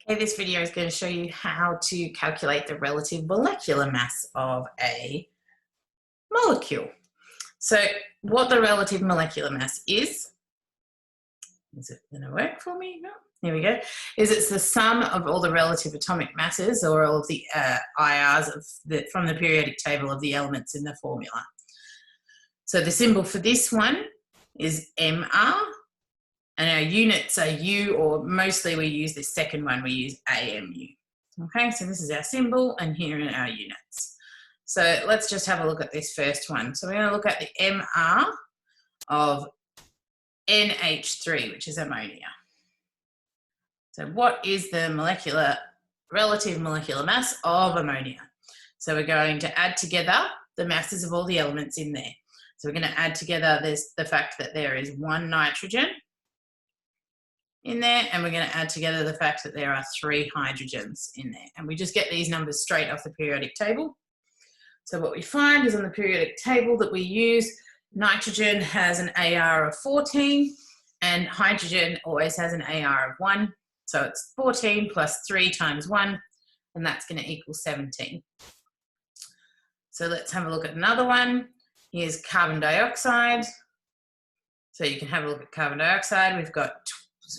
Okay, this video is going to show you how to calculate the relative molecular mass of a molecule. So what the relative molecular mass is it going to work for me? No. Here we go. It's the sum of all the relative atomic masses or all of the IRs from the periodic table of the elements in the formula. So the symbol for this one is MR. And our units are U, or mostly we use this second one, we use AMU. Okay, so this is our symbol, and here are our units. So let's just have a look at this first one. So we're going to look at the MR of NH3, which is ammonia. So what is the relative molecular mass of ammonia? So we're going to add together the masses of all the elements in there. So we're going to add together the fact that there is one nitrogen in there, and we're going to add together the fact that there are 3 hydrogens in there, and we just get these numbers straight off the periodic table. So what we find is on the periodic table that we use, nitrogen has an AR of 14 and hydrogen always has an AR of 1, so it's 14 plus 3 times 1, and that's going to equal 17. So let's have a look at another one. Here's carbon dioxide. So you can have a look at carbon dioxide. We've got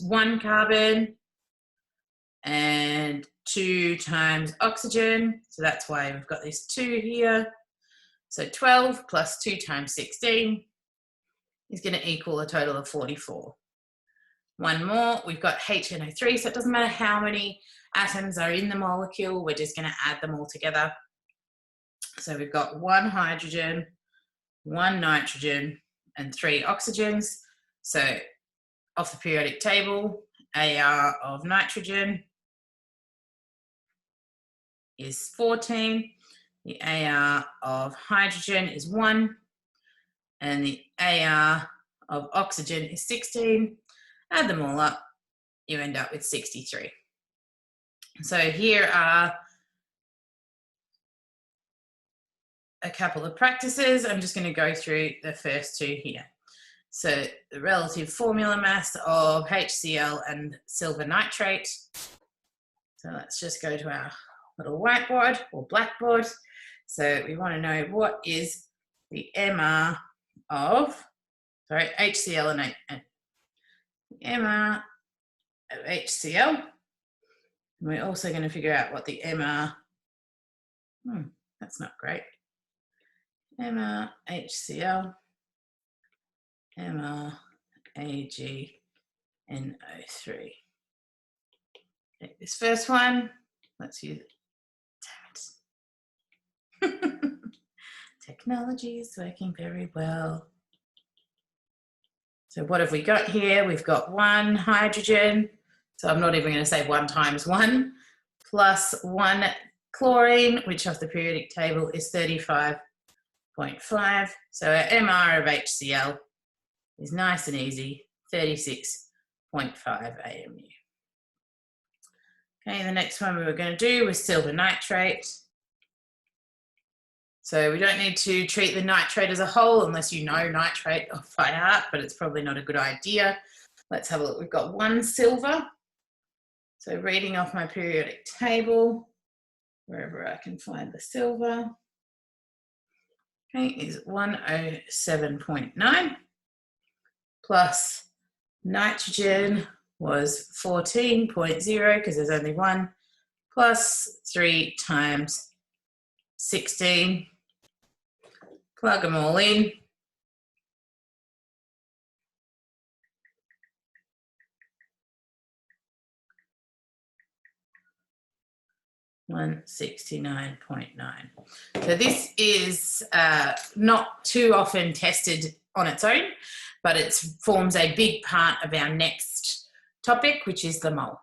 1 carbon and 2 times oxygen, so that's why we've got this 2 here. So 12 plus 2 times 16 is going to equal a total of 44. One more, we've got HNO3, so it doesn't matter how many atoms are in the molecule, we're just going to add them all together. So we've got 1 hydrogen, 1 nitrogen and 3 oxygens. So off the periodic table, AR of nitrogen is 14, the AR of hydrogen is 1, and the AR of oxygen is 16. Add them all up, you end up with 63. So here are a couple of practices. I'm just going to go through the first 2 here. So the relative formula mass of HCl and silver nitrate. So let's just go to our little whiteboard or blackboard. So we want to know what is the MR of, HCl and MR of HCl. And we're also going to figure out what the MR, that's not great, MR HCl, MR AgNO3. Take this first one, let's use it. Technology is working very well. So what have we got here? We've got 1 hydrogen, so I'm not even going to say 1 times 1, plus 1 chlorine, which off the periodic table is 35.5. So our MR of HCl is nice and easy, 36.5 AMU. Okay, the next one we were going to do was silver nitrate. So we don't need to treat the nitrate as a whole unless you know nitrate off by heart, but it's probably not a good idea. Let's have a look. We've got 1 silver. So reading off my periodic table, wherever I can find the silver, okay, is 107.9 plus nitrogen was 14.0 because there's only 1, plus 3 times 16. Plug them all in. $169.9. So this is not too often tested on its own, but it forms a big part of our next topic, which is the mole.